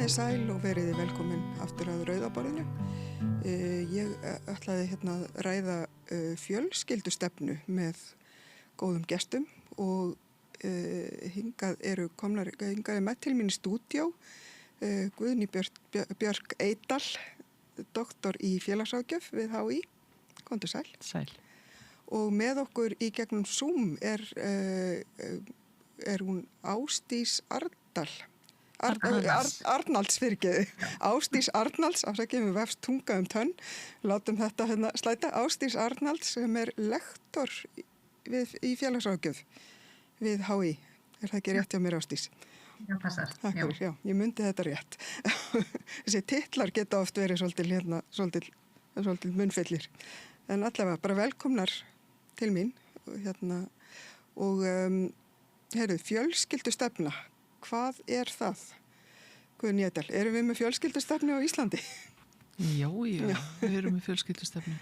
Komiði sæl og veriði velkomin aftur að Rauðaborðinu. Ég ætlaði að ræða fjölskyldustefnu með góðum gestum og hingað er með til mín í stúdíó Guðný Björk Eydal, doktor í félagsráðgjöf við HÍ. Komdu sæl. Sæl. Og með okkur í gegnum Zoom er hún Ásdís Arnalds fyrirgeði. Ásdís Arnalds, afsakið við vefst tunga tönn, látum þetta slæta. Ásdís Arnalds sem er lektor í félagsráðgjöf við HÍ. Er það ekki rétt hjá mér, Ásdís? Já, passar. Takk fyrir, já, ég myndi þetta rétt. Þessi titlar geta oft verið svolítil munnfyllir. En allavega, bara velkomnar til mín. Og fjölskyldustefna. Hvað er það? Guðný Eydal, erum við með fjölskyldustefnu á Íslandi? Já, við erum með fjölskyldustefnu.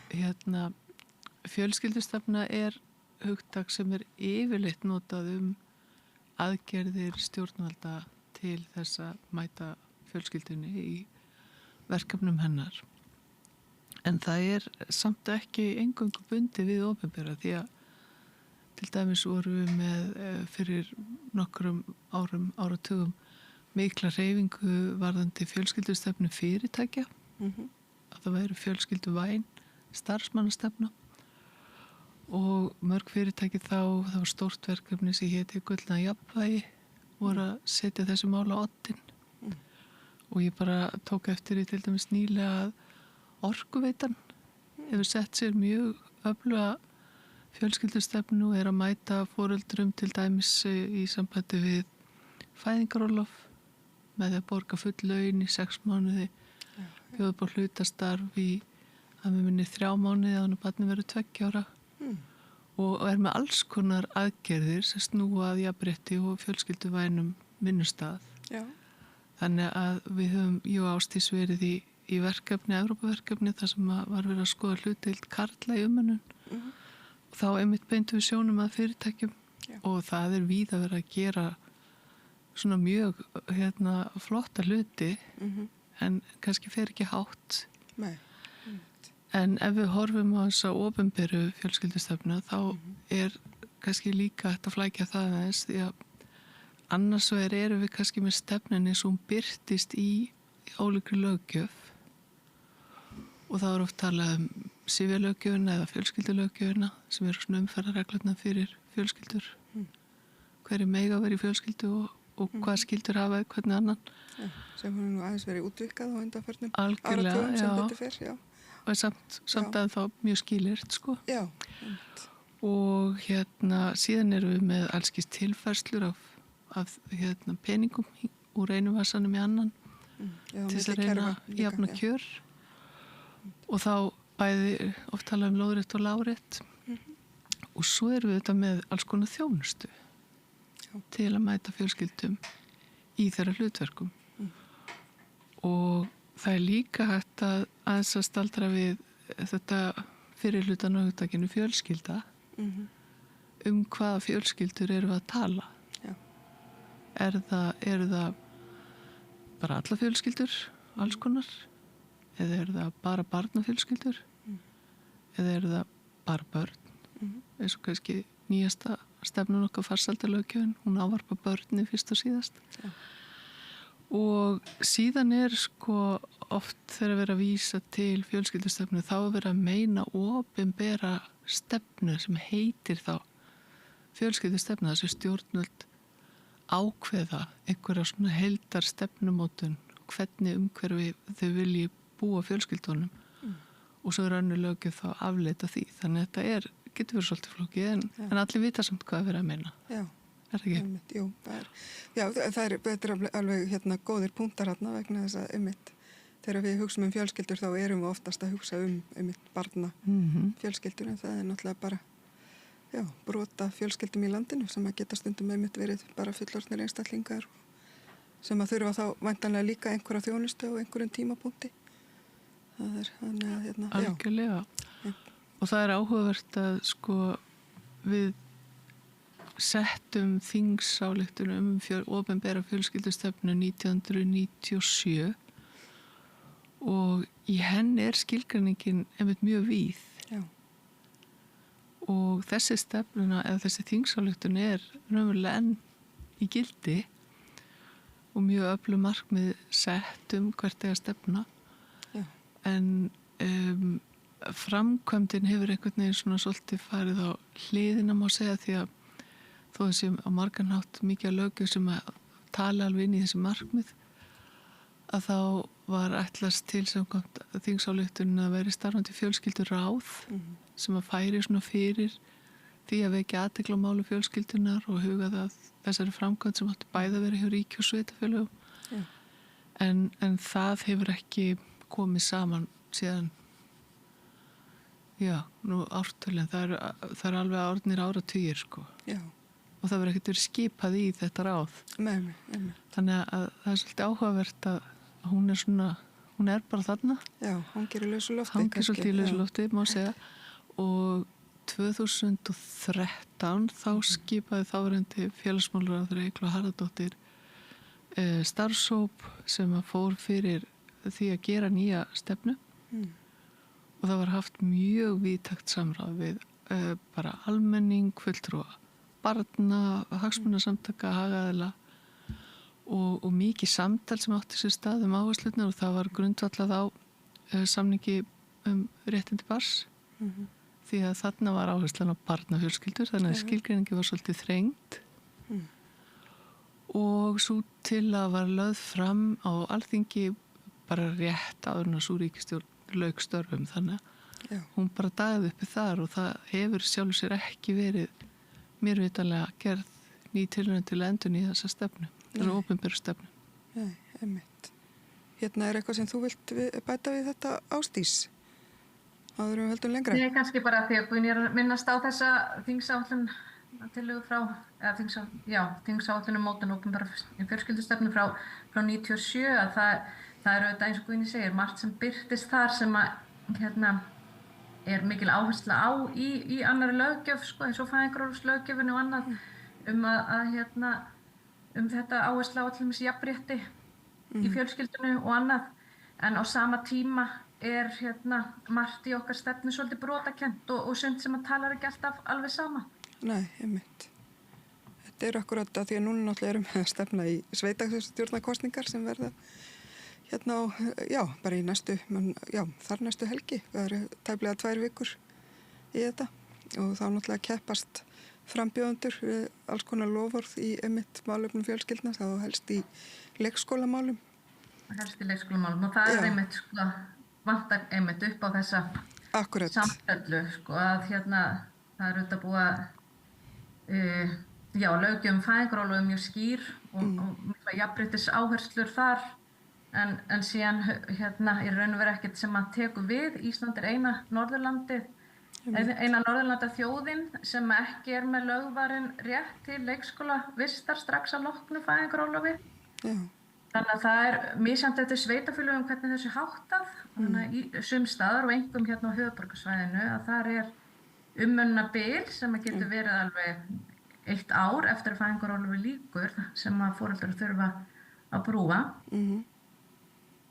Fjölskyldustefna er hugtak sem er yfirleitt notað aðgerðir stjórnvalda til þess að mæta fjölskyldunni í verkefnum hennar. En það er samt ekki eingöngu bundið við opinbera því að til dæmis vorum við með fyrir nokkrum áratugum mikla hreyfingu varðandi fjölskyldustefnu fyrirtækja. Að það væri fjölskylduvæn starfsmannastefna og mörg fyrirtæki það var stórt verkefni sem héti Gullna jafnvægi voru að setja þessi mál á oddinn. Og ég bara tók eftir í til dæmis nýlega að Orkuveitan hefur sett sér mjög öfluga fjölskyldustefnu og að mæta foreldrum til dæmis í sambandi við fæðingarorlof með að borga full laun í 6 mánuði, bjóða upp á hlutastarf í að við minni 3 mánuði að barnið verður 2 ára og er með alls konar aðgerðir sem snúa að jafnrétti og fjölskylduvænum vinnustað. Já. Þannig að við höfum, ég og Ásdís verið í verkefni, Evrópaverkefni, þar sem var verið að skoða hlutdeild karla í umönnun. Þá einmitt beintum við sjónum að fyrirtækjum. Já. Og það er víða verið að gera svona mjög flotta hluti en kannski fer ekki hátt. Nei. En ef við horfum á þessa opinberu fjölskyldustefnu þá er kannski líka hægt að flækja það aðeins því að annars vegar erum við kannski með stefnunni sem birtist í ólíkri löggjöf og það er oft talað sifjalöggjöfina eða fjölskyldulöggjöfina sem eru svona umferðarreglurnar fyrir fjölskyldur. Hverju mega verið í fjölskyldu og hvað skyldur hafa hvernig annan. Já, sem hún aðeins verið útvikað á undanförnum áratugum sem betur fyrr, já. Og samt að þá mjög skilyrkt, sko. Já. Og síðan erum við með allskist tilfærslur af peningum úr einu vassanum í annan til þess að reyna að jafna kjör. Og þá bæði oft tala lóðrétt og lárétt og svo erum við þetta með alls konar þjónustu til að mæta fjölskyldum í þeirra hlutverkum og það er líka hægt að aðeins að staldra við þetta fyrir hlutan á hugtakinu fjölskylda hvaða fjölskyldur eru að tala. Já. Er það bara alla fjölskyldur alls konar eða er það bara barnafjölskyldur eða er það bara börn eins og kannski nýjasta stefnun okkar farsældarlöggjöfin, hún ávarpa börni fyrst og síðast. Já. Og síðan er oft þegar verið að vísa til fjölskyldustefnu þá er verið að meina opinbera stefnu sem heitir þá fjölskyldustefnu þessu stjórnvöld ákveða einhverja svona heildar stefnumótun hvernig umhverfi þau vilji búa fjölskyldunum og svo er önnur löggjöf þá afleita því. Þannig að þetta getur verið svolítið flókið en allir vita samt hvað er verið að meina. Já. Er það ekki? Jú, það er alveg góðir punktar vegna þess að þegar við hugsum fjölskyldur þá erum við oftast að hugsa barna fjölskyldur en það er náttúrulega bara brota fjölskyldum í landinu sem að geta stundum verið bara fullorðnir einstaklingar sem að þurfa þá væntanlega líka einhverja þjónustu á einhverjum tímapunkti. Það er þannig að algjörlega. Og það er áhugavert að við settum þingsályktun opinbera fjölskyldustefnu 1997 og í henni skilgreiningin einmitt mjög víð. Já. Og þessi stefnuna eða þessi þingsályktun raunverulega enn í gildi og mjög öflug markmið sett hvert eiga stefna. Já. En framkvæmdin hefur einhvern veginn svona svolítið farið á hliðina má segja því að þó þessi á margan hátt mikið af löggjöf sem að tala alveg inn í þessi markmið að þá var ætlast til samkvæmt þingsályktunin að veri starfandi fjölskylduráð sem að færi svona fyrir því að vekja athygli á málu fjölskyldunar og huga það þessari framkvæmd sem átti bæði að vera hjá ríki og sveitarfélögum. En það hefur ekki komið saman síðan nú ártölinn, það er alveg orðnir áratugir sko. Já. Og það verður ekkert verið skipað í þetta ráð. Nei. Þannig að það er svolítið áhugavert að hún er bara þarna. Já, hangir í lausu lofti. Hangir svolítið í lausu lofti, má segja. Og 2013 þá skipaði þáverandi félagsmálaráðherra Eygló Harðardóttir starfshóp sem að fór fyrir því að gera nýja stefnu. Og það var haft mjög víðtækt samráð við bara almenning, fulltrúa barna, hagsmunasamtaka, hagaðila og mikið samtal sem átti sér stað áherslurnar og það var grundvallað á samningi réttindi barns því að þarna var áherslan á barnafjölskyldur þannig að skilgreiningi var svolítið þrengd og svo til að var lögð fram á Alþingi bara rétt áður en að sú ríkisstjórn lauk störfum þannig að hún bara dagaði uppi þar og það hefur sjálfur sér ekki verið mér vitanlega gerð ný tilraun til að endurnýja þessa stefnu, þessa opinberu stefnu. Nei, einmitt. Hérna er eitthvað sem þú vilt bæta við þetta Ásdís? Áður við höldum lengra? Nei, kannski bara því að búin ég að minnast á þessa þingsáætlun tillögu frá, eða þingsáætlun mótun opinbera fjölskyldustefnu frá 97 að það er auðvitað eins og Guðni segir, margt sem birtist þar sem að er mikil áhersla á í annari löggjöf, sko, eins og fæðingarorlofslöggjöfinu og annað þetta áhersla á allir með jafnrétti í fjölskyldunu og annað, en á sama tíma er margt í okkar stefnu svolítið brotakent og sumt sem að talar ekki alltaf alveg sama. Nei, einmitt. Þetta er akkurat að því að núna náttúrulega erum við að stefna í sveitarstjórnarkosningar sem verða bara í þar næstu helgi. Það eru tæplega 2 vikur í þetta og þá náttúrulega keppast frambjóðendur við alls konar loforð í einmitt málefnum fjölskyldna, þá helst í leikskólamálum. Helst í leikskólamálum og það er einmitt vantar einmitt upp á þessa samfellu, sko, að það er auðvitað búið að löggjöf fæðingarorlof er mjög skýr og jafnréttis áherslur þar en síðan í raun og veru ekkert sem að tekur við. Ísland er eina Norðurlanda þjóðin sem ekki er með lögvarinn rétt til leikskóla vistar strax að loknu fæðingarorlofi. Þannig að það er misjafnt eftir sveitarfélögum hvernig þessu háttað. Þannig að í sums staðar og einkum á höfuðborgarsvæðinu að þar er umönnunarbil sem að getur verið alveg 1 ár eftir að fæðingarorlofi lýkur sem að foreldrar þurfa að brúa.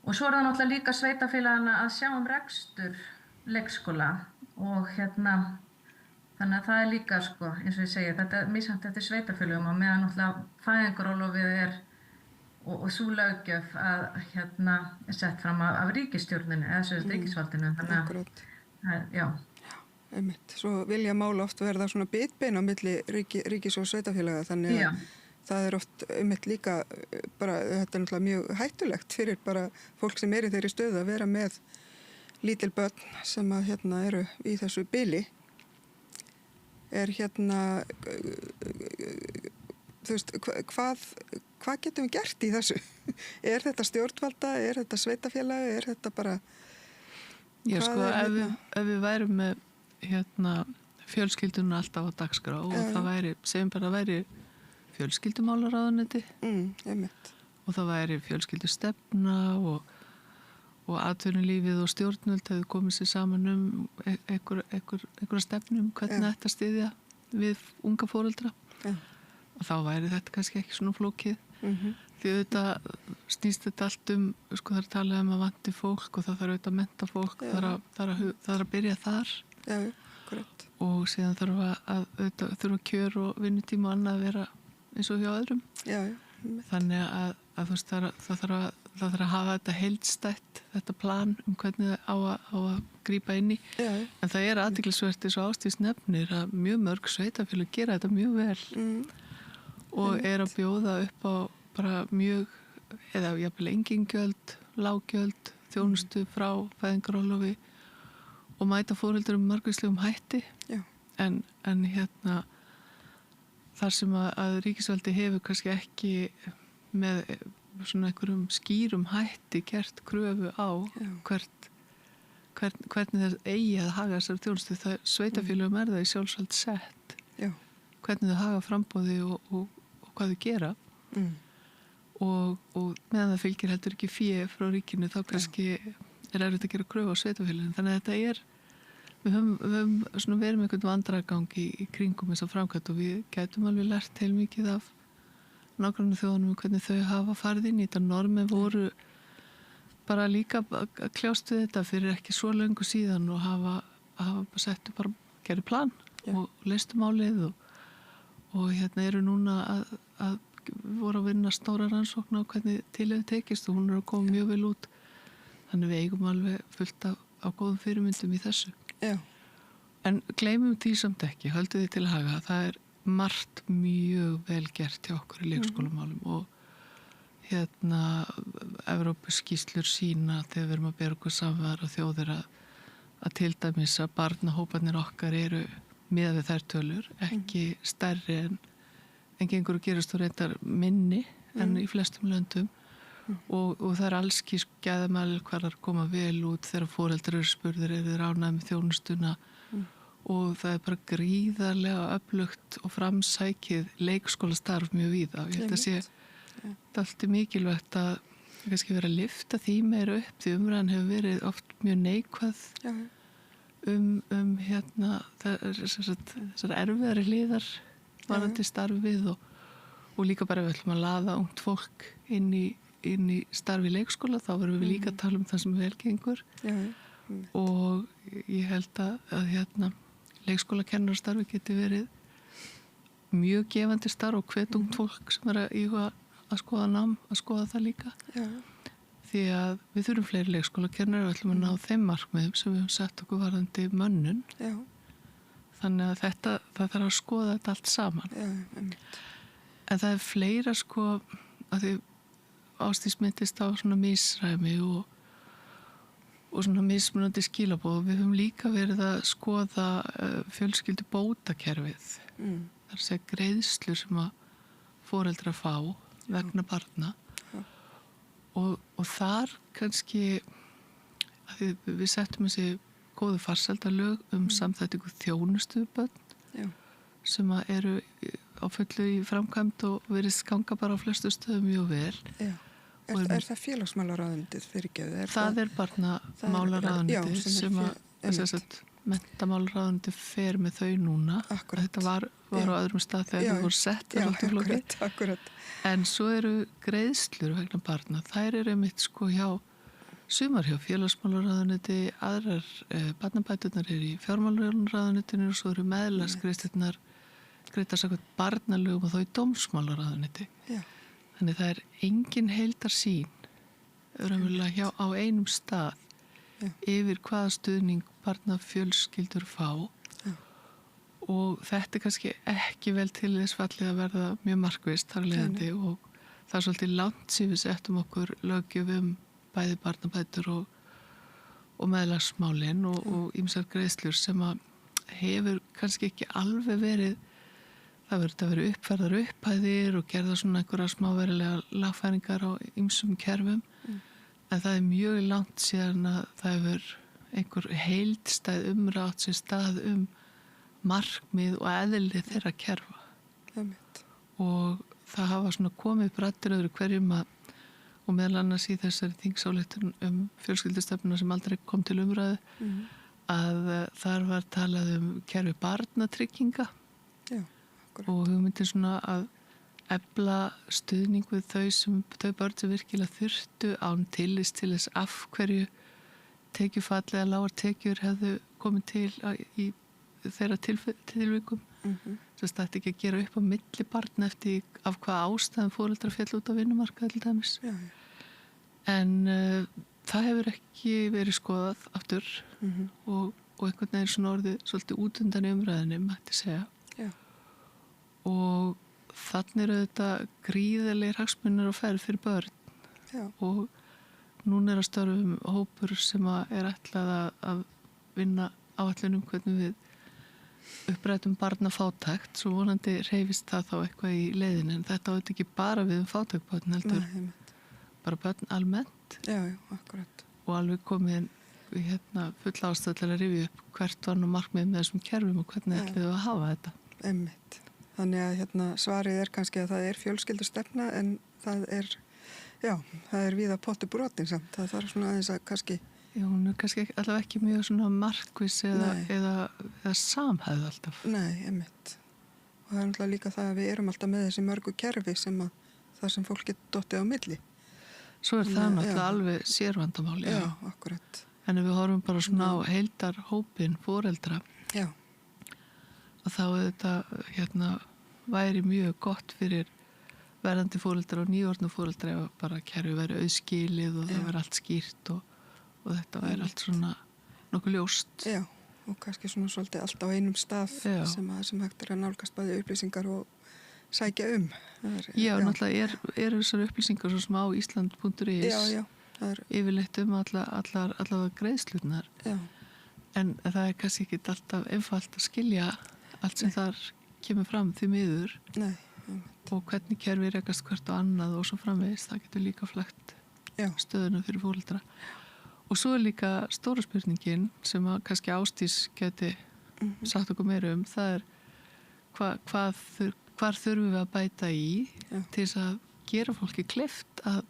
Og svo er það náttúrulega líka sveitarfélagana að sjá rekstur leikskóla og þannig að það er líka, sko, eins og ég segi, þetta er misjafnt eftir sveitarfélögum og meðan náttúrulega fæðingarorlofið er og svo löggjöf að sett fram af ríkisstjórninu eða svo ríkisvaldinu. Þannig að, einmitt. Svo vilja mála oft verða svona bitbein á milli ríkis og sveitarfélaga þannig að það er oft einmitt líka bara, þetta er náttúrulega mjög hættulegt fyrir bara fólk sem er í þeirri stöðu að vera með lítil börn sem að eru í þessu bili. Er þú veist, hvað getum við gert í þessu? Er þetta stjórnvalda, er þetta sveitarfélag, er þetta bara... Já, sko, ef við værum með fjölskylduna alltaf á dagskrá og það væri, segjum bara að væri fjölskyldumálaráðuneyti og það væri fjölskyldustefna og atvinnulífið og stjórnvöld hefðu komið sér saman einhverja stefnu hvernig þetta styðja við unga foreldra. og þá væri þetta kannski ekki svona flókið. Því auðvitað snýst þetta allt sko það er talað að vanti fólk og það þarf auðvitað að mennta fólk, það þarf að byrja þar. Já, korrekt. Og síðan þurfa kjör og vinnutíma og annað að vera eins og hjá öðrum. Já. Þannig að þú veist, það þarf að hafa þetta heildstætt, þetta plan hvernig það á að grípa inn í. Já. En það er athyglisvert eins og Ásdís nefnir að mjög mörg sveitafélög gera þetta mjög vel og er að bjóða upp á bara mjög, eða jafnvel engin gjöld, lággjöld, þjónustu frá fæðingarorlofi og mæta foreldurum margvíslegum hætti. Já. En þar sem að ríkisvaldi hefur kannski ekki með svona einhverjum skýrum hætti gert kröfu á hvernig það eigi að haga þessari þjónustu. Það sveitafélögum það í sjálfsvald sett. Já. Hvernig þau haga framboði og hvað þau gera. Og meðan það fylgir heldur ekki fé frá ríkinu þá kannski er erfitt að gera kröfu á sveitafélögum. Þannig að þetta við höfum svona verið með einhvern vandragang í kringum þessa framkvæmt og við gætum alveg lært heilmikið af nágranna þjóðunum hvernig þau hafa farið inn í þetta. Norðmenn voru bara líka að kljást við þetta fyrir ekki svo löngu síðan og hafa settu bara gerði plan og leystu málið og eru núna að voru að vinna stóra rannsókn á hvernig til hefur tekist og hún að koma mjög vel út. Þannig við eigum alveg fullt á góðum fyrirmyndum í þessu. Já. En gleymum því samt ekki, höldum því til haga. Það er margt mjög vel gert hjá okkur í leikskólamálum og Evrópuskýrslur sýna þegar við erum að bera okkur samvar og þjóðir að til dæmis að barnahóparnir okkar eru miðað við þær tölur, ekki stærri en gengur og gerast og reyndar minni en í flestum löndum og það er allskís gæðamæl hvar að koma vel út þegar foreldrar eru spurðir eru þeir ánægðir með þjónustuna og það er bara gríðarlega öflugt og framsækið leikskólastarf mjög víða. Ég held að sé allt mikilvægt að kannski vera að lyfta því meira upp því umræðan hefur verið oft mjög neikvæð þessar erfiðari hliðar varðandi starfið og líka bara við ætlum að laða ungt fólk inn í starfi leikskóla þá verðum við líka að tala um það sem vel gengur og ég held að leikskólakennarastarfi geti verið mjög gefandi starf og hvet ungt fólk sem er að íhuga að skoða nám, að skoða það líka. Já. Því að við þurfum fleiri leikskólakennarar og ætlum að ná þeim markmiðum sem við höfum sett okkur varðandi mönnun. Já. Þannig að það þarf að skoða þetta allt saman. Já, en það er fleira að því Ásdís myndist á svona misræmi og svona mismunandi skilaboð. Við höfum líka verið að skoða fjölskyldu bótakerfið. Það er að segja greiðslur sem að foreldrar fá vegna barna og þar kannski að við settum þessi góðu farsældarlög samþættingu þjónustu börn sem að eru á fullu í framkvæmd og verið ganga bara á flestu stöðum mjög vel. Já. Er það félagsmálaráðuneytið fyrirgefið? Það er barnamálaráðuneytið sem að menntamálaráðuneytið fer með þau núna. Akkurat. Þetta var á öðrum stað þegar þau voru sett. Akkurat. En svo eru greiðslur vegna barna. Þær eru einmitt hjá sumar hjá félagsmálaráðuneyti, aðrar barnabæturnar eru í fjármálaráðuneytinu og svo eru meðlagsgreiðslurnar greiddar samkvæmt barnalögum og þá í dómsmálaráðuneyti. Já. Þannig það er engin heildarsýn raunverulega á einum stað yfir hvaða stuðning barnafjölskyldur fá og þetta er kannski ekki vel til þess fallið að verða mjög markvisst þar leiðandi og það er svolítið langt sem við settum okkur löggjöf bæði barnabætur og meðlagsmálin og ýmsar greiðslur sem að hefur kannski ekki alveg verið það verður að vera uppfærðar upphæðir og gerða svona einhverja smáverilega lagfæringar á ýmsum kerfum en það er mjög langt síðan að það hefur einhver heildstæð umrætt sem stað markmið og eðli þeirra kerfa. Og það hafa svona komið brættir öðru hverjum og meðal annars í þessari þingsályktun fjölskyldustefnuna sem aldrei kom til umræðu að þar var talað kerfi barnatrygginga og hugmyndir svona að efla stuðning við þau börn sem virkilega þurftu án tillits til þess af hverju tekjufall eða lágar tekjur hefðu komið til í þeirra tilvikum. Þess að þetta ekki að gera upp á milli barna eftir af hvaða ástæðum foreldrar féll út á vinnumarkaði til dæmis. Já. En það hefur ekki verið skoðað aftur og einhvern veginn svona orðið svolítið út undan umræðinni, mætti segja. Já. Og þannig eru þetta gríðarlegir hagsmunir á ferð fyrir börn. Já. Og núna að störfum hópur sem er ætlað að vinna áætlunum hvernig við upprætum barnafátækt, svo vonandi hreyfist það þá eitthvað í leiðinu, en þetta á þetta ekki bara við fátækbörn heldur. Nei, bara börn almennt. Já, akkurat. Og alveg komið full ástæða til að rifja upp hvert var nú markmið með þessum kerfum og hvernig ætlum við að hafa þetta. Einmitt. Þannig að svarið kannski að það fjölskyldustefna en það er víða pottur brotin samt. Það þarf svona aðeins að kannski... Já, hún er kannski allavega ekki mjög svona markviss eða samhæð alltaf. Nei, einmitt. Og það er náttúrulega líka það að við erum alltaf með þessi mörgu kerfi þar sem fólk getur dottið á milli. Svo er það náttúrulega alveg sérvandamáli. Já, akkurat. En ef við horfum bara svona á heildarhópin foreldra, að þá þetta væri mjög gott fyrir verðandi foreldra og nýorðnu foreldra ef bara kerfi væri auðskilið og það væri allt skýrt og þetta væri allt svona nokkuð ljóst. Já, og kannski svona svolítið allt á einum stað sem hægt að nálgast bæði upplýsingar og sækja Já, náttúrulega eru þessar upplýsingar svo sem á Ísland.is. Já. Yfirleitt allavega greiðslurnar. Já. En það er kannski ekki alltaf einfalt að skilja allt sem þar kemur fram því miður. Nei. Og hvernig kerfi rekast hvert og annað og svo framvegis, það getur líka flægt stöðuna fyrir foreldra. Og svo er líka stóra spurningin sem að kannski Ásdís geti sagt okkur meira það er hvar þurfum við að bæta í til þess að gera fólki kleift að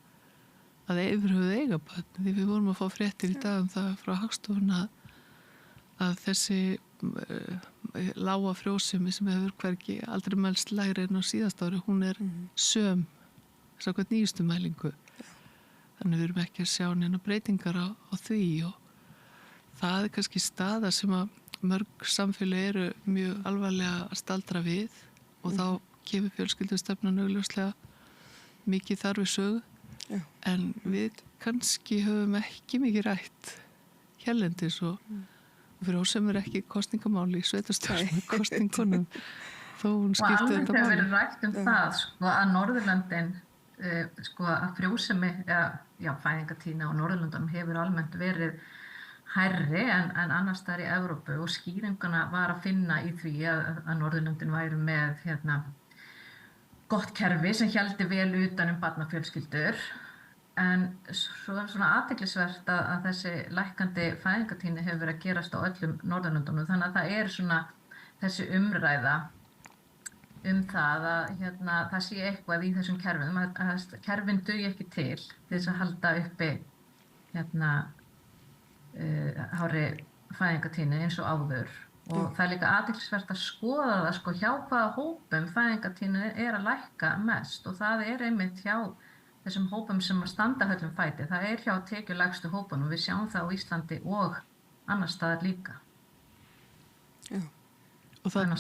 yfirhöfuð eiga börn. Því við vorum að fá fréttir í dag það frá Hagstofuna að þessi lága frjósemi sem hefur hvergi aldrei mælst lægri en á síðast ári, hún er söm þess að nýjustu mælingu. Þannig við erum ekki að sjá neina breytingar á því og það er kannski staða sem að mörg samfélög eru mjög alvarlega að staldra við og þá kemur fjölskyldustefnan augljóslega mikið þar við sögu. En við kannski höfum ekki mikið rætt hérlendis og fyrir oss sem er ekki kosningamáli í sveitarstjórnum kosningunum þó hún skiptir þetta máli. Og alveg hefur verið rætt það að Norðurlöndin að frjósemi fæðingartíðni á Norðurlöndunum hefur almennt verið hærri en annars staðar í Evrópu og skýringuna var að finna í því að Norðurlöndin væru með gott kerfi sem héldi vel utan barnafjölskyldur. En svo er svona athyglisvert að þessi lækkandi fæðingartíðni hefur verið að gerast á öllum Norðurlöndunum. Þannig að það er svona þessi umræða það að það sé eitthvað í þessum kerfum, að kerfin dugi ekki til þess að halda uppi hárri fæðingartíðni eins og áður. Og það er líka athyglisvert að skoða það hjá hvaða hópum fæðingartíðni er að lækka mest og það er einmitt hjá þessum hópum sem að standa höllum fæti. Það er hjá tekjulægstu hópunum. Við sjáum það á Íslandi og annars staðar líka. Já. Og þarna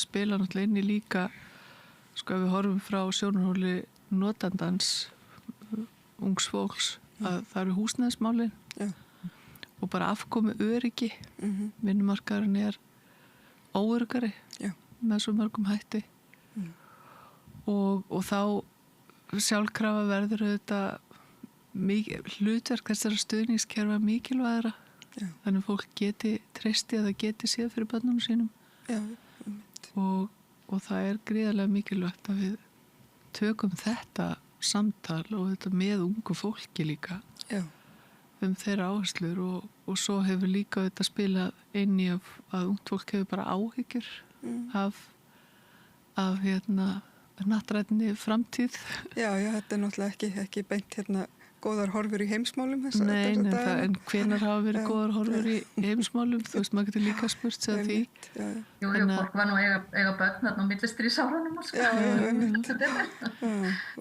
spila náttúrulega inn í líka ef við horfum frá sjónarhóli notandans ungs fólks að það eru húsnæðismálin og bara afkomi öryggi. Vinnumarkaðurinn er óöruggari með svo mörgum hætti og þá sjálfkrafa verður þetta hlutverk þessara stuðningskerfa mikilvægara. Þannig fólk geti treysti að það geti séð fyrir börnunum sínum. Og það er gríðarlega mikilvægt að við tökum þetta samtal og þetta með ungu fólki líka þeirra áherslur og svo hefur líka þetta spilað inn í að ungt fólk hefur bara áhyggjur af nattrætni framtíð. Já, þetta er náttúrulega ekki beint góðar horfur í heimsmálum Nei, en hvenær hafa verið góðar horfur í heimsmálum? Þú veist, maður getur líka spurt sig að því. Jú, fólk var nú eiga börn þarna á millistríðsárunum og sko.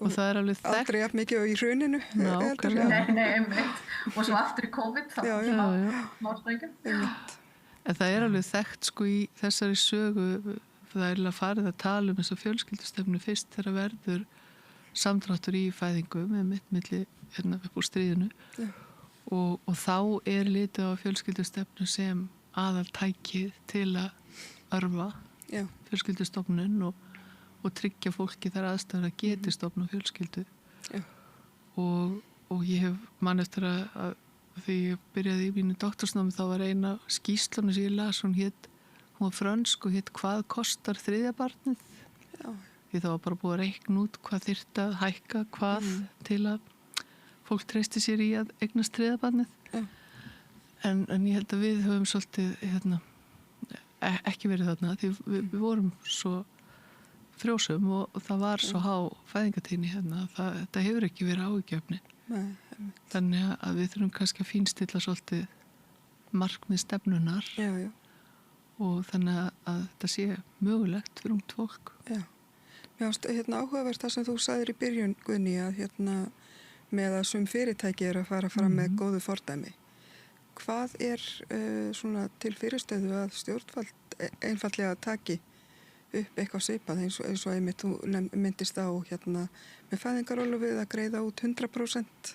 Og það alveg þekkt. Aldrei jafn mikið í hruninu. Nei, einmitt. Og svo aftur í COVID, þá smárstængum. En það alveg þekkt sko í þessari sögu, það alveg farið að tala þessa fjölskyldustefnu fyrst þegar verður samdráttur í fæðingu með milli upp úr stríðinu og þá litið á fjölskyldustefnu sem aðaltækið til að örva fjölskyldustofnun og tryggja fólki þar aðstæður að geti stofna fjölskyldu og ég hef mann eftir að þegar ég byrjaði í mínu doktorsnámi þá var eina skýrslunum sem ég las, hún var frönsk og hétt Hvað kostar þriðja barnið? Því það var bara búið að reikna út hvað þyrfti að hækka hvað til að fólk treysti sér í að eignast þriðja barnið. En ég held að við höfum svolítið ekki verið þarna því við vorum svo frjósum og það var svo há fæðingatíðni hérna. Þetta hefur ekki verið áhyggjuefni. Þannig að við þurfum kannski að fínstilla svolítið markmið stefnunar og þannig að þetta sé mögulegt fyrir ungt fólk. Mér finnst áhugavert það sem þú sagðir í byrjun, Guðný, að með að sum fyrirtæki að fara fram með góðu fordæmi. Hvað svona til fyrirstöðu að stjórnvald einfallega taki upp eitthvað svipað eins og einmitt þú myndist á með fæðingarorlofið að greiða út 100%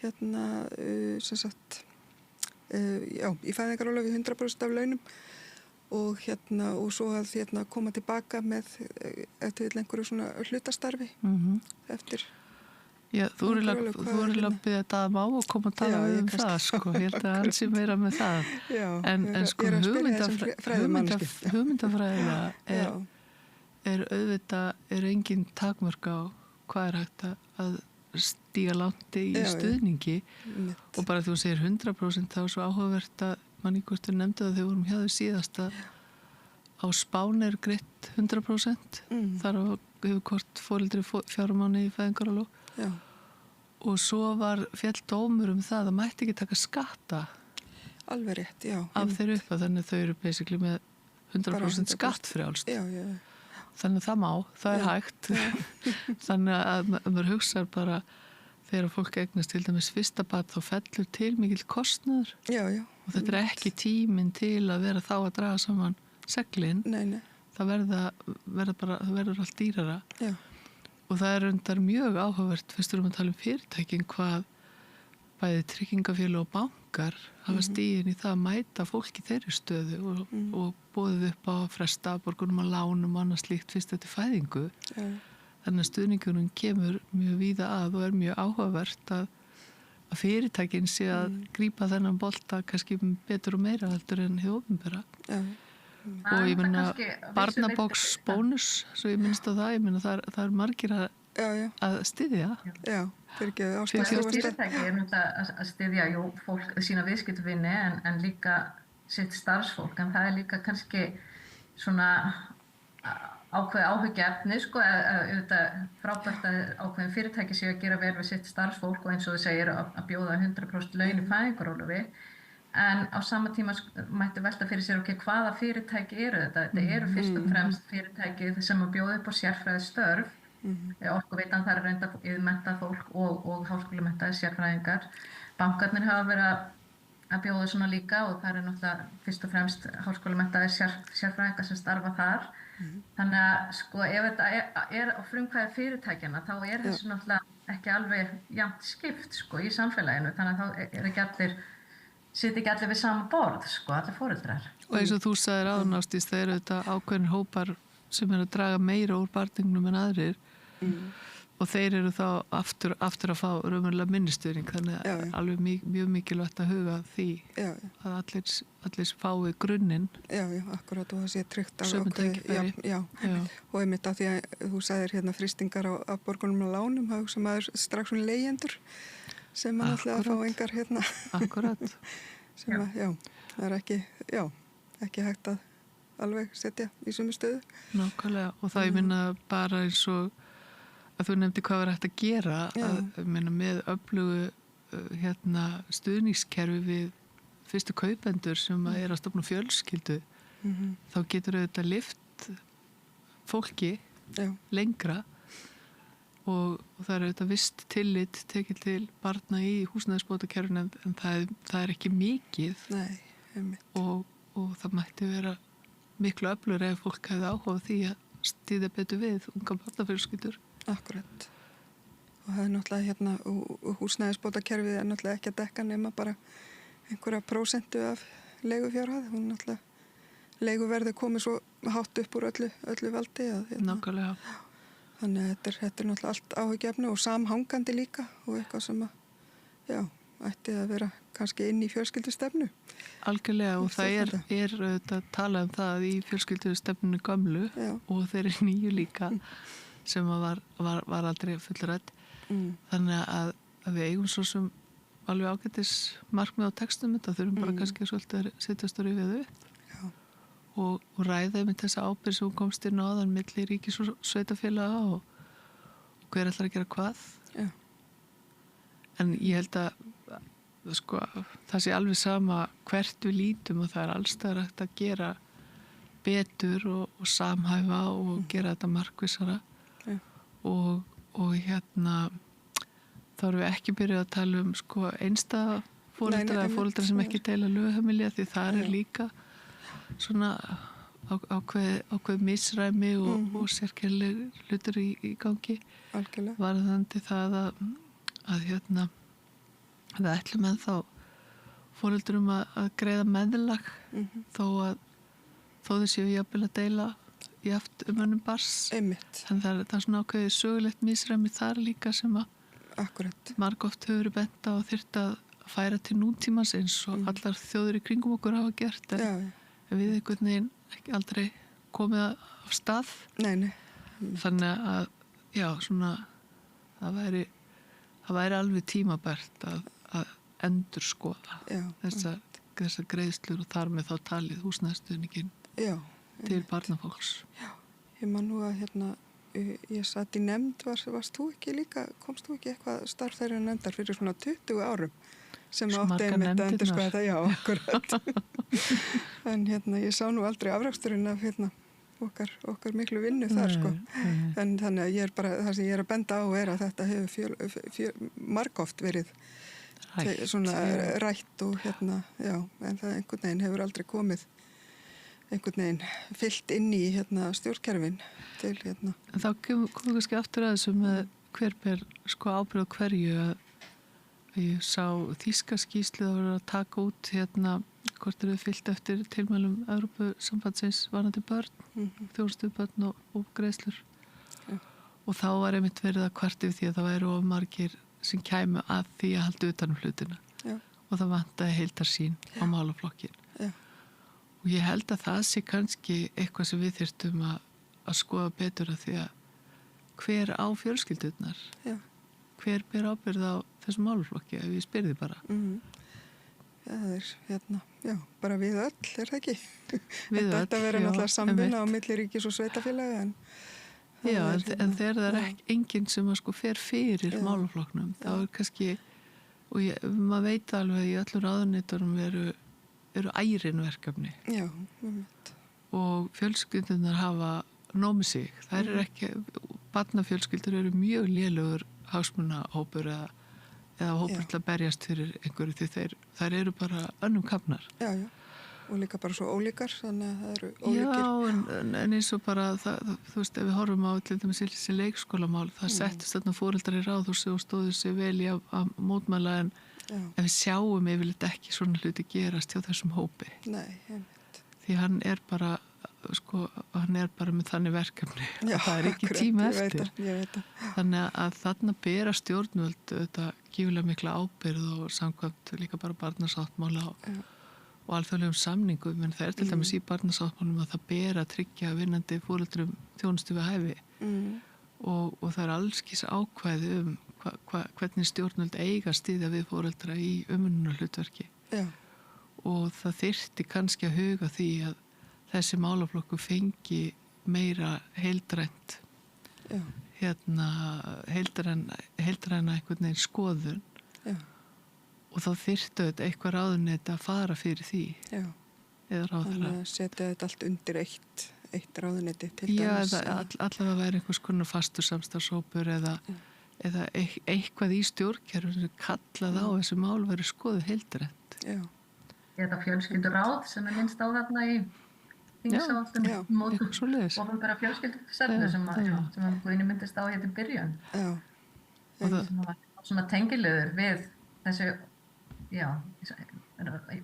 sem sagt í fæðingarorlofið 100% af launum og svo að koma tilbaka með eftir einhverju svona hlutastarfi eftir Já, þú er að byggja Daða á og koma að tala um það sko, ég held að hann sé meira með það en sko hugmyndafræðilega auðvitað engin takmörk á hvað hægt að stíga langt í stuðningi og bara þú segir 100% þá er svo áhugavert að mann í hvort við nefndu að þau vorum hjá þau síðast að á Spáni greitt 100% þar hefur hvort foreldri 4 mánuði í fæðingarorlof og svo var féll dómur það mætti ekki taka skatta alveg rétt, af þeirra upp að þannig þau eru basically með 100% skattfrjálst þannig það má, það hægt þannig að maður hugsar bara þegar fólk eignast til dæmis fyrsta barn þá fellur til mikill kostnaður og þetta ekki tíminn til að vera þá að draga saman seglin það verður allt dýrara og það undar mjög áhugavert fyrst að tala um fyrirtækin hvað bæði tryggingafélög og bankar hafa stigin í það að mæta fólki þeirri stöðu og boðið upp á að fresta borgunum að lánum og annað slíkt fyrst eftir fæðingu þannig að stuðningunum kemur mjög víða að og mjög áhugavert að fyrirtækin sé að grípa þennan bolta kannski betur og meira heldur en hið opinbera og ég meina barnabóksbónus svo ég minnst á það, ég meina það margir að styðja fyrirtæki að styðja fólk sína viðskiptavinni en líka sitt starfsfólk en það líka kannski svona ákveði áhyggjuefni sko auðvitað frábært að ákveðin fyrirtæki séu að gera vel við sitt starfsfólk og eins og þau segir að bjóða 100% laun í fæðingarorlofi en á sama tíma mætti velta fyrir sér hvaða fyrirtæki eru þetta eru fyrst og fremst fyrirtæki sem að bjóða upp á sérfræðistörf Orkuveitan þar reynda yfirmenntað fólk og háskólamenntaðir sérfræðingar bankarnir hafa verið að bjóða svona líka og það náttúrulega fyrst og fremst háskólamenntaðir sérfræðingar sem starfa þar þannig að sko ef þetta er á frumkvæði fyrirtækjana þá þessu náttúrulega ekki alveg jafnt skipt sko í samfélaginu þannig að þá ekki allir sitja ekki allir við sama borð sko allir foreldrar og eins og þú sagðir áðan Ásdís það þetta ákveðin hópar sem að draga meira úr barningnum en aðrir og þeir eru þá aftur að fá raunverulega minnistuðning þannig að alveg mjög mikilvægt að huga því að allir fái grunninn akkurat og það sé tryggt og einmitt að því að þú sagðir frystingar á borgunum og lánum þá hugsa maður strax leigjendur sem maður ætla að fá engar akkurat sem að það er ekki hægt að alveg setja í sömu stöðu nákvæmlega og það ég minna bara eins og að þú nefndi hvað var hægt að gera með öflugu stuðningskerfi við fyrstu kaupendur sem að stofna fjölskyldu, þá getur auðvitað lyft fólki lengra og það er auðvitað vist tillit tekið til barna í húsnæðisbótakerfinu en það er ekki mikið. Nei, og það mætti vera miklu öflugur ef fólk hefði áhuga því að styðja betur við unga barnafjölskyldur. Akkurat. Og það er náttúrulega húsnæðisbótakerfið er náttúrulega ekki að dekka nema bara einhverja prósentu af leigufjárhæð. Hún náttúrulega leiguverði komið svo hátt upp úr öllu valdi að nákvæmlega. Þannig að þetta er náttúrulega allt áhyggjefni og samhangandi líka og eitthvað sem ætti að vera kannski inn í fjölskyldustefnu. Algjörlega og það er auðvitað talað það í fjölskyldustefnunu gömlu og þeirri nýju líka sem var aldrei fullrætt. Þannig að við eigum svo sem alveg ágætis markmið á textum þetta þurfum bara kannski svolítið að setjast og rifja þau upp og ræða með þessa ábyrgð sem komst inn á áðan milli ríkis og sveitafélaga og hver ætlar að gera hvað. En ég held að það sé alveg sama hvert við lítum og það er allstaðar hægt að gera betur og samhæfa og gera þetta markvissara og þá erum við ekki byrjuð að tala um einstæða foreldra eða foreldra sem ekki deila lögheimili því það er líka svona ákveð misræmi og sérkennileg hlutur í gangi. Algjörlega. Varðandi það að það ætlum með þá foreldrum að greiða meðlag þó þau séu jafnvel að deila jaft önnum barns. Einmitt. En það er svona ákveðið sögulegt misræmi þar líka sem að margoft hefur bent á og þyrft að færa til nútímans eins og allar þjóðir í kringum okkur hafa gert en við einhvern veginn ekki aldrei komið af stað. Nei. Þannig að það væri alveg tímabært að endurskoða þessar greiðslur og þar með þá talið húsnæðisstuðningin til barnafólks. Já, ég man nú að ég satt í nefnd, varst þú ekki líka, komst þú ekki eitthvað starf þeirra nefndar fyrir svona 20 árum sem átti einmitt að endurskoða þetta, akkurat. En ég sá nú aldrei afraksturinn af okkar miklu vinnu þar en þannig að ég er bara, það sem ég er að benda á er að þetta hefur margoft verið rætt og en það einhvern veginn hefur aldrei komið einhvern veginn fyllt inn í stjórnkerfin til Þá komum kannski aftur að þessu með hver ber ábyrgð á hverju að ég sá þýska skýrslu að vera að taka út hvort eru fyllt eftir tilmælum Evrópusambandsins varðandi börn, þjónustu börn og greiðslur og þá var einmitt verið að kvarta yfir því að það væru of margir sem kæmu að því að halda utanum hlutina og það vantaði heildarsýn á málaflokkin. Og ég held að það sé kannski eitthvað sem við þyrftum að skoða betur að því að hver á fjölskyldurnar, hver ber ábyrgð á þessum málaflokki ef ég spyrði bara. Það er bara við öll, er það ekki? Við öll, þetta verður náttúrulega samvinna á milli ríkis og sveitafélaga en þegar það er enginn sem fer fyrir málaflokknum, þá er kannski og maður veit alveg að í öllum ráðuneytunum eru ærin verkefni og fjölskyldunar hafa nómið sig. Það er ekki, barnafjölskyldur eru mjög lélegur hagsmunahópur eða hópur til að berjast fyrir einhverju því þær eru bara önnum kafnar. Og líka bara svo ólíkar, þannig að það eru ólíkir. Já, en eins og bara þú veist, ef við horfum á til dæmis þessi leikskólamál, það settist þarna foreldrar í ráðhúsi og stóðu sig vel í að mótmæla en við sjáum yfirleitt ekki svona hluti gerast hjá þessum hópi. Nei, einmitt. Því hann er bara með þannig verkefni að það er ekki tíma eftir. Ég veit það. Þannig að þarna bera stjórnvöld þetta gífulega mikla ábyrgð og samkvæmt líka bara barnasáttmála og alþjóðlegum samningum, en það er til dæmis í barnasáttmálum að það ber að tryggja vinnandi foreldrum þjónustu við hæfi og það er allskis ákvæði hvernig stjórnvöld eiga styðja við foreldra í umönnunarhlutverki og það þyrfti kannski að huga því að þessi málaflokku fengi meira heildrænt heildræna einhvern veginn skoðun. Já. Og þá þyrftu þetta eitthvað ráðuneyti að fara fyrir því. Já. Eða ráðherra. Þannig að setja þetta allt undir eitt ráðuneyti til dæmis. dæmis. Já, allavega væri einhvers konar fastur samstarfshópur eða eitthvað í stjórnkerfinu sem kallað á þessu mál verið skoðuð heildrænt. Já. Eða fjölskylduráð sem minnst á þarna í þingsáttun mótum opinbera fjölskyldustefnu sem Guðni myndist á í byrjun. Já. Og það var svona tengiliður við þessu,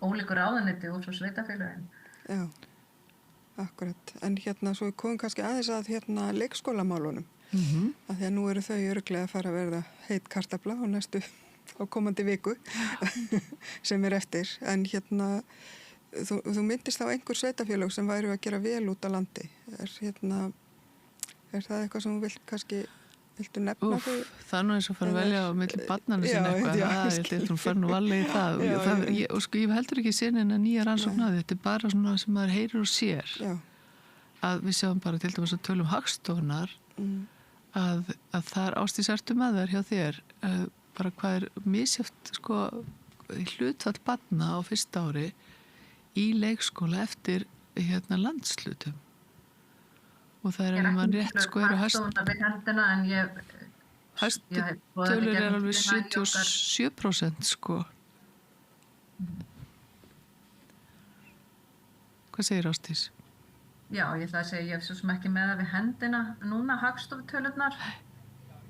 ólíku ráðuneyti og svo sveitafélögin. Já, akkurat. En svo við komum kannski aðeins að leikskólamálunum. Að því að nú eru þau örugglega að fara að verða heit kartafla á komandi viku sem eftir. En þú myndist á einhver sveitafélög sem væru að gera vel út á landi. Er það eitthvað sem þú viltu nefna þau? Það er nú eins og fara að velja á milli barnanna sinna eitthvað. Ég held að fara nú valið í það. Ég heldur ekki sinni en nýja rannsóknar. Þetta er bara svona sem maður heyrir og sér. Já. Að við sjáum bara til dæmis að tölum Hagstofunnar að það er Ásdís ertu með þær hjá þér. Bara hvað er misjafnt hlutfall barna á fyrsta ári í leikskóla eftir landslutum. Og það er ef mann rétt eru hæsttölur er alveg 77% Hvað segir Ásdís? Já, ég ætla að segja, ég hef svo sem ekki með það við hendina núna Hagstofutölurnar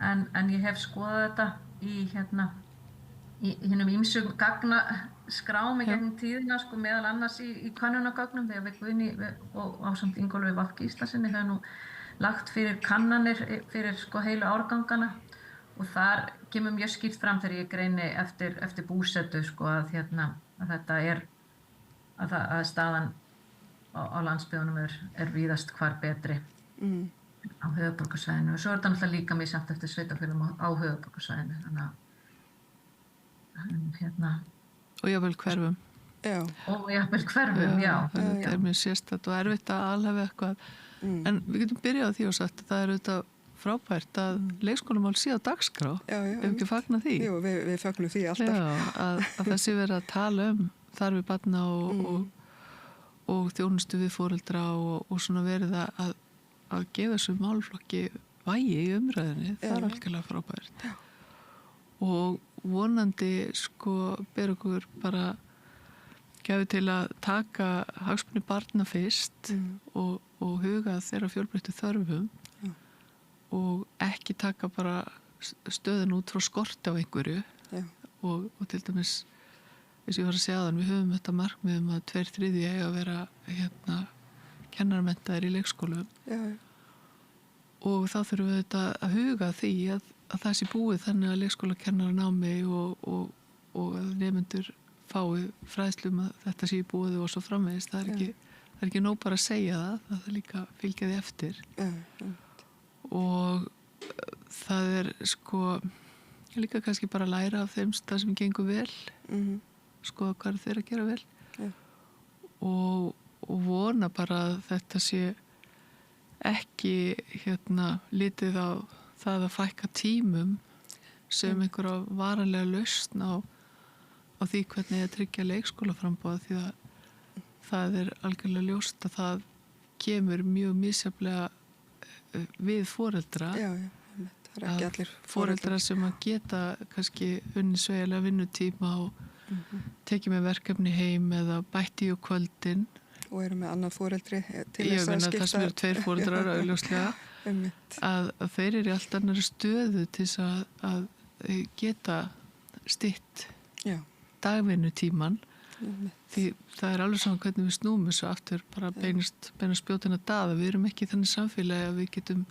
en ég hef skoðað þetta í hinum ýmsu gagnaskrám í gegnum tíðina, meðal annars í könnunargögnum þegar við Guðni og ásamt Ingólfi Vafki Íslandsinni hefur nú lagt fyrir kannanir fyrir heilu árgangana og þar kemur mjög skýrt fram þegar ég greini eftir búsetu að þetta er að staðan á landsbyggðunum er víðast hvar betri á höfuðborgarsvæðinu og svo er þetta náttúrulega líka misjafnt eftir sveitarfélögum á höfuðborgarsvæðinu og jafnvel hverfum. Já. Og jafnvel hverfum, já. Það er mjög sérstætt og erfitt að alhafa eitthvað. En við getum byrjað á því og sagt að það er auðvitað frábært að leikskólamál sé á dagskrá. Ef ekki fagna því. Jú, við fagnum því alltaf. Já, að það sé verið að tala þarfir barna og þjónustu við foreldra og svona verið að gefa þessu málflokki vægi í umræðinni. Það er algjörlega frábært. Og vonandi ber okkur bara gefið til að taka hagsmuni barna fyrst og huga þeirra fjölbreyttu þörfum og ekki taka bara stöðun út frá skorti á einhverju og til dæmis eins og ég var að segja við höfum þetta markmiðum að 2/3 eiga að vera kennarmenntaðir í leikskólum og þá þurfum við þetta að huga því að það sé búið þannig að leikskólakennarar námi og að nemendur fái fræðslum að þetta sé búið og svo framvegis. Það er ekki nóg bara að segja það er líka að fylgja því eftir. Og það er líka kannski bara að læra af þeim það sem gengur vel, skoða hvað þeir að gera vel og vona bara að þetta sé ekki litið á það að fækka tímum sem einhverja varanlega lausn á því hvernig að tryggja leikskólaframboð því að það er algjörlega ljóst að það kemur mjög misjafnlega við foreldra það er ekki allir foreldra sem að geta kannski unni sveigjanlega vinnutíma og tekið með verkefni heim eða bætti í kvöldin og eru með annað foreldri til þess að skipta það sem eru 2 foreldrar augljóslega að þeir eru í allt annari stöðu til þess að geta stytt dagvinnutíman því það er alveg saman hvernig við snúum þessu aftur bara beinast spjótin að daða við erum ekki þannig samfélagi að við getum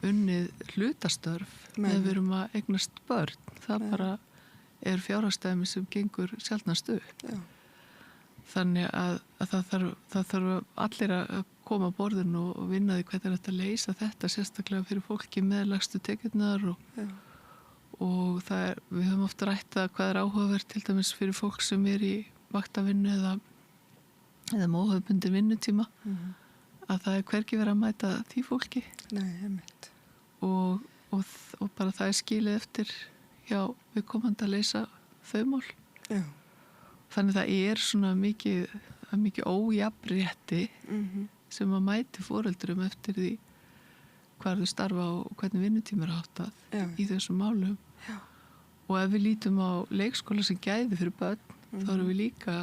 unnið hlutastörf þegar við erum að eignast börn það bara er fjárhagsstæmi sem gengur sjaldnast upp þannig að það þarf allir að koma að borðinu og vinna því hvernig þetta leysa þetta sérstaklega fyrir fólki með lægstu tekjurnar og við höfum oft rætt að hvað er áhugavert til dæmis fyrir fólk sem er í vaktavinnu eða með óhefbundi vinnutíma að það er hvergi verið að mæta því fólki Nei, og og bara það skilið eftir hjá við komandi að leysa þau mál. Já. Þannig það svona mikið ójafnrétti sem að mæti foreldrum eftir því hvar þau starfa og hvernig vinnutími háttað í þessum málum. Já. Og ef við lítum á leikskóla sem gæði fyrir börn, þá erum við líka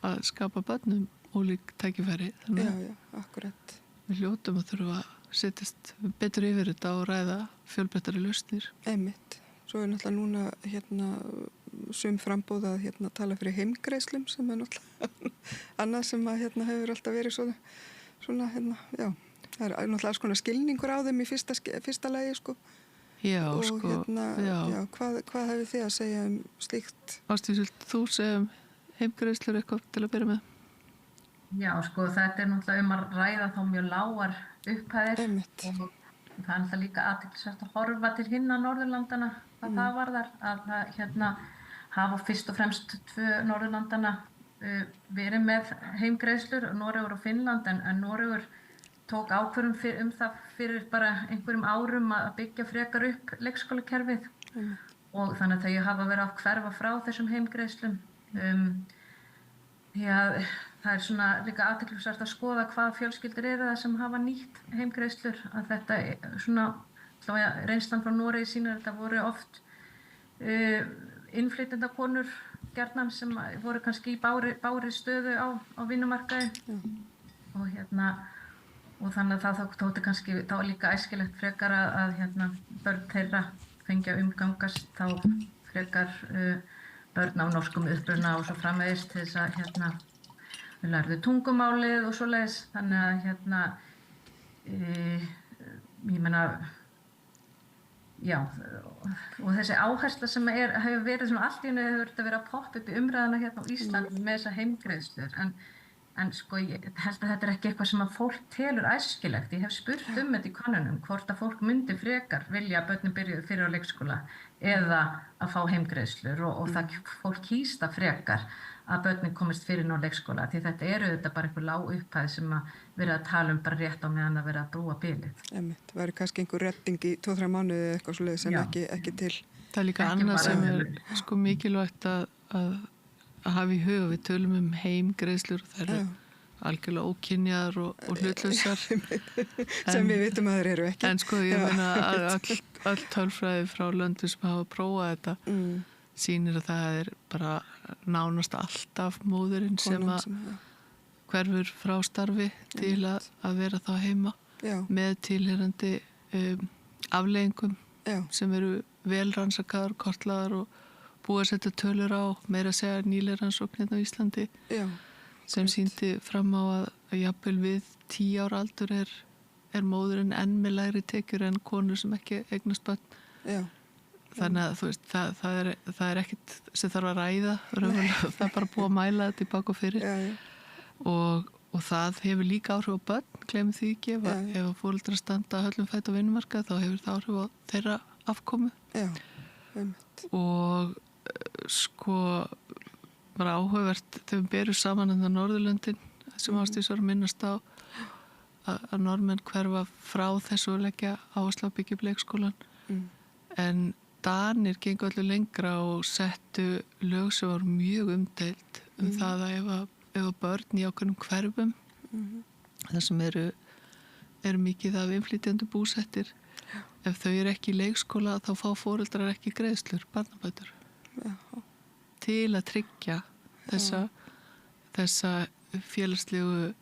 að skapa börnum ólík tækifæri. Þannig Já, akkurat. Við hljótum að þurfa að setjast betur yfir þetta og ræða fjölbreyttari lausnir. Einmitt. Svo náttúrulega núna sum frambóð að tala fyrir heimgreiðslum sem náttúrulega annað sem að hefur alltaf verið svona já. Það náttúrulega alls konar skilningur á þeim í fyrsta lagi, sko. Já, og sko. Já, hvað hefur þið að segja slíkt? Ásdís, vilt þú segja heimgreiðslur eitthvað til að byrja með? Já, sko, þetta náttúrulega að ræða þá mjög lágar upphæðir. Einmitt. Og það náttúrulega líka athyglisvert að horfa til hinna Norðurlandana hvað það varðar, að hafa fyrst og fremst 2 Norðurlandana verið með heimgreiðslur, Noregur og Finnland, en Noregur tók ákvörðun það fyrir bara einhverjum árum að byggja frekar upp leikskólakerfið og þannig að þau hafa verið að hverfa frá þessum heimgreiðslum. Því að það svona líka athyglisvert að skoða hvað fjölskyldur eru það sem hafa nýtt heimgreiðslur, að þetta svona, reynslan frá Noregi sýnir þetta voru oft innflytjendakonur gjarnan sem voru kannski í bári stöðu á vinnumarkaði og þannig að það þótti kannski þá líka æskilegt frekar að börn þeirra fengi að umgangast þá frekar börn á norskum uppruna og svo framvegis til þess að við lærðu tungumálið og svoleiðis, þannig að ég meina já, og þessi áhersla sem hefur verið svona allt í einu hefur þetta verið að poppa upp í umræðuna á Íslandi með þessa heimgreiðslur, en sko ég held að þetta ekki eitthvað sem að fólk telur æskilegt. Ég hef spurt þetta í könnunum hvort að fólk myndi frekar vilja að börnin byrjuðu fyrir á leikskóla eða að fá heimgreiðslur og það fólk kýst að frekar að börnin komist fyrir á leikskóla, því þetta þetta bara einhver lág upphæð sem að vera að tala bara rétt á meðan að vera að brúa bilið. Það væri kannski einhver redding í 2-3 mánuði eða eitthvað svoleiðis en ekki til. Það er líka annað sem sko mikilvægt að hafa í huga. Við tölum heimgreiðslur og það eru algjörlega ókynjaðar og hlutlausar. sem við vitum að þeir eru ekki. En sko ég meina að öll tölfræði frá löndum sem hafa prófað þetta sýnir að það er bara nánast alltaf móðurinn sem að hverfur frá starfi til að vera þá heima með tilheyrandi afleiðingum sem eru vel rannsakaðar, kortlaðar og búið að setja tölur á, meira að segja nýlega rannsóknir á Íslandi sem sýndi fram á að jafnvel við 10 ára aldur er móðurinn enn með lægri tekjur en konur sem ekki eignast börn. Þannig að þú veist, það er ekkit sem þarf að ræða, það er bara búið að mæla þetta í bak og fyrir og það hefur líka áhrif á börn, gleymum því ekki, ef foreldrar standa höllum fætt á vinnumarkað þá hefur það áhrif á þeirra afkomu. Og sko bara áhugavert þegar við berum saman þetta Norðurlöndin sem Ásdís var að minnast á að Norðmenn hverfa frá þessu að leggja áherslu á byggja upp leikskólan en Danir gengu öllu lengra og settu lög sem var mjög umdeild það að ef börn í ákveðnum hverfum þar sem eru mikið af innflytjendur búsettir ef þau eru ekki í leikskóla þá fá foreldrar ekki greiðslur, barnabætur til að tryggja þessa félagslegu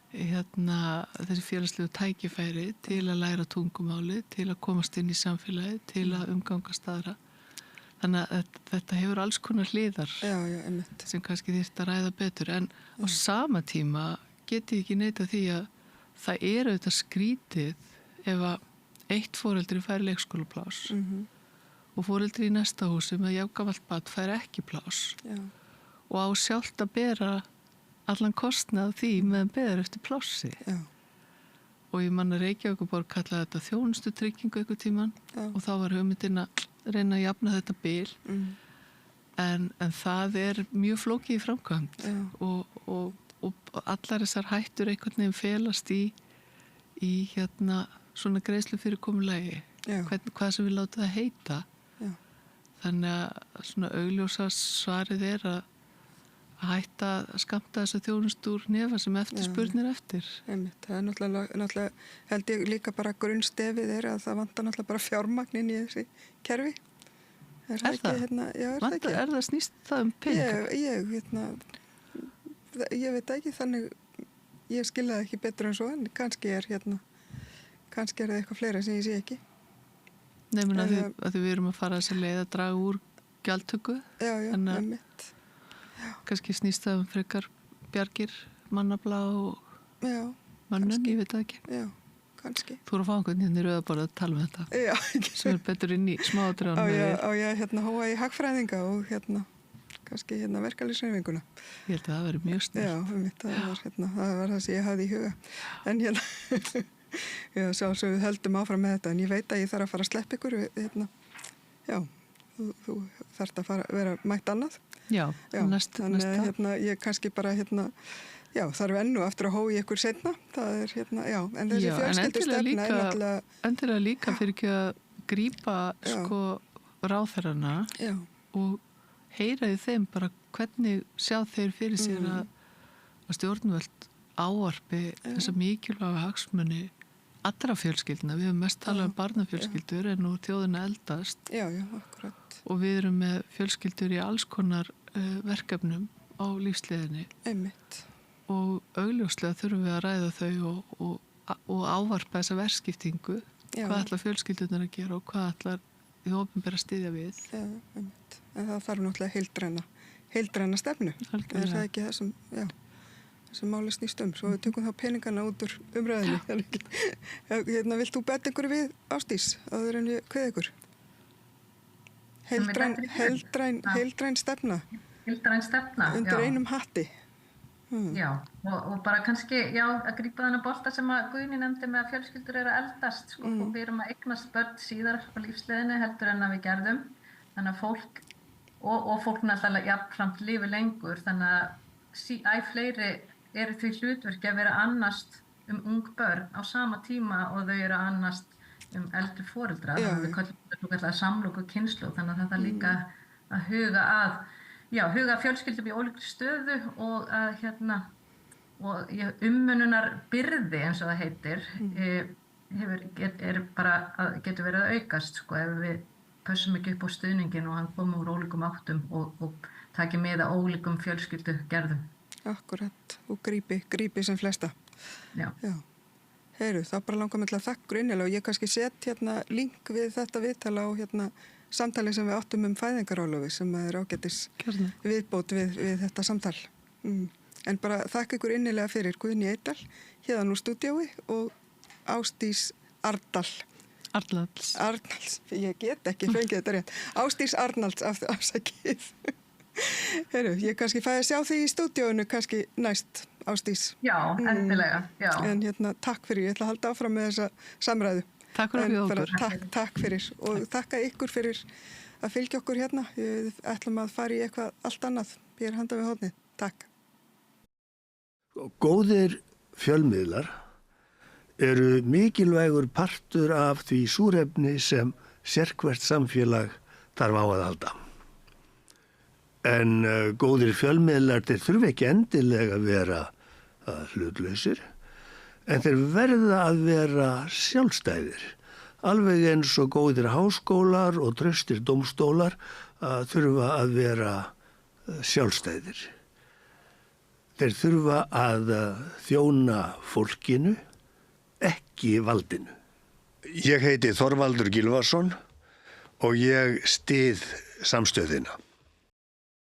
þessi félagslegu tækifæri til að læra tungumáli, til að komast inn í samfélagi, til að umgangast aðra. Þannig að þetta hefur alls konar hliðar sem kannski þyrfti að ræða betur en á sama tíma geti ekki neita því að það eru þetta skrítið ef að eitt foreldri fær leikskólaplás og foreldri í næsta húsi með jafngamalt barn fær ekki plás og á sjálft að bera allan kostnað því meðan beður eftir plássi. Og ég man að Reykjavíkurborg kallaði þetta þjónustutryggingu einhvern tímann og þá var hugmyndin að reyna að jafna þetta bil en það er mjög flókið í framkvæmd og allar þessar hættur einhvern veginn felast í svona greiðslu fyrirkomulagi hvað sem við látum það heita. Já. Þannig að svona augljósa svarið að hætta að skammta þessa þjónustu úr nefa sem eftirspurnir eftir. Einmitt. Það náttúrulega held ég líka bara grunnstefið að það vantar náttúrulega bara fjármagn inn í þessi kerfi. Er það? Já, er það ekki? Er það snýst það peninga? Ég veit ekki, þannig ég skilja það ekki betur en svo, en kannski er það eitthvað fleira sem ég sé ekki. Nei, menn að því við erum að fara þess að leið að draga úr gjaldtöku. Já, einmitt. Kannski snýst það frekar bjargir mannafla og mönnum, ég veit það ekki. Já, kannski. Þú eru að fá einhvern hérna í rauðaborð að tala með þetta. Já. Sem betur inn í smáatriðanum. Á ég hóa í hagfræðinga og kannski verkalýðshreyfinguna. Ég held að það veri mjög snert. Já, það var það sem ég hafði í huga. En svo við höldum áfram með þetta, en ég veit að ég þarf að fara að sleppa ykkur þú þarft að vera mætt annað. Já, næsta. Þannig ég kannski bara þarf ennu aftur að hóa í ykkur seinna. Það er en þessi fjölskyldustefna er náttúrulega... Endilega líka fyrir ekki að grípa ráðherrana og heyra í þeim bara hvernig sjá þeir fyrir sér að stjórnvöld ávarpi þessa mikilvæga hagsmuni allra fjölskyldna. Við höfum mest talað barnafjölskyldur en nú þjóðina eldast. Já, akkurat. Og við erum með fjölskyldur í alls konar verkefnum á lífsleiðinni. Einmitt. Og augljóslega þurfum við að ræða þau og ávarpa þessa verkskiptingu. Hvað ætlar fjölskyldunar að gera og hvað ætlar því opinbera styðja við. Já, einmitt. En það þarf náttúrulega heildræna stefnu. Algjörlega. Er það ekki það sem máli snýst Svo við tökum þá peningana út úr umræðinni. Vilt þú betta ykkur við Ásdís áður en við kveð ykkur? Heildræn stefna. Heildræn stefna, undir einum hatti. Já, og bara kannski, að grípa þennan bolta sem að Guðni nefndi með að fjölskyldur eru að eldast, og við erum að eignast börn síðar á lífsleiðinni heldur en að við gerðum. Þannig að fólk, og fólk náttúrulega jafnframt lifi lengur, þannig að æ fleiri eru því hlutverki að vera annast ung börn á sama tíma og þau eru annast eldri foreldra. Þannig að við kallum samlóku kynslóð, þannig að þetta líka að huga að fjölskyldum í ólíkri stöðu og að umönnunar byrði eins og það heitir getur verið að aukast ef við pössum ekki upp á stuðningin og hann komur úr ólíkum áttum og taki með að ólíkum fjölskyldugerðum. Akkurat, og grípi sem flesta. Já. Heyru, þá bara langar mig til að þakka innilega og ég kannski sett link við þetta viðtala og samtali sem við áttum fæðingarorlofi sem er ágætis viðbót við þetta samtal. En bara þakka ykkur innilega fyrir Guðni Eydal héðan úr stúdíói og Ásdís Arnalds. Ég get ekki fengið þetta rétt. Ásdís Arnalds afsakið. Heru, ég kannski fæði að sjá þig í stúdíóinu kannski næst, Ásdís. Já, endilega. Já. En takk fyrir, ég ætla að halda áfram með þessa samræðu. Takk fyrir okkur. Takk fyrir og þakka ykkur fyrir að fylgja okkur Við ætlum að fara í eitthvað allt annað. Ég er handað við hornið. Takk. Góðir fjölmiðlar eru mikilvægur partur af því súrefni sem sérhvert samfélag þarf á að halda. En góðir fjölmiðlar þeir þurfa ekki endilega að vera hlutlausir, en þeir verða að vera sjálfstæðir. Alveg eins og góðir háskólar og traustir dómstólar þurfa að vera sjálfstæðir. Þeir þurfa að þjóna fólkinu, ekki valdinu. Ég heiti Þorvaldur Gylfason og ég styð samstöðina.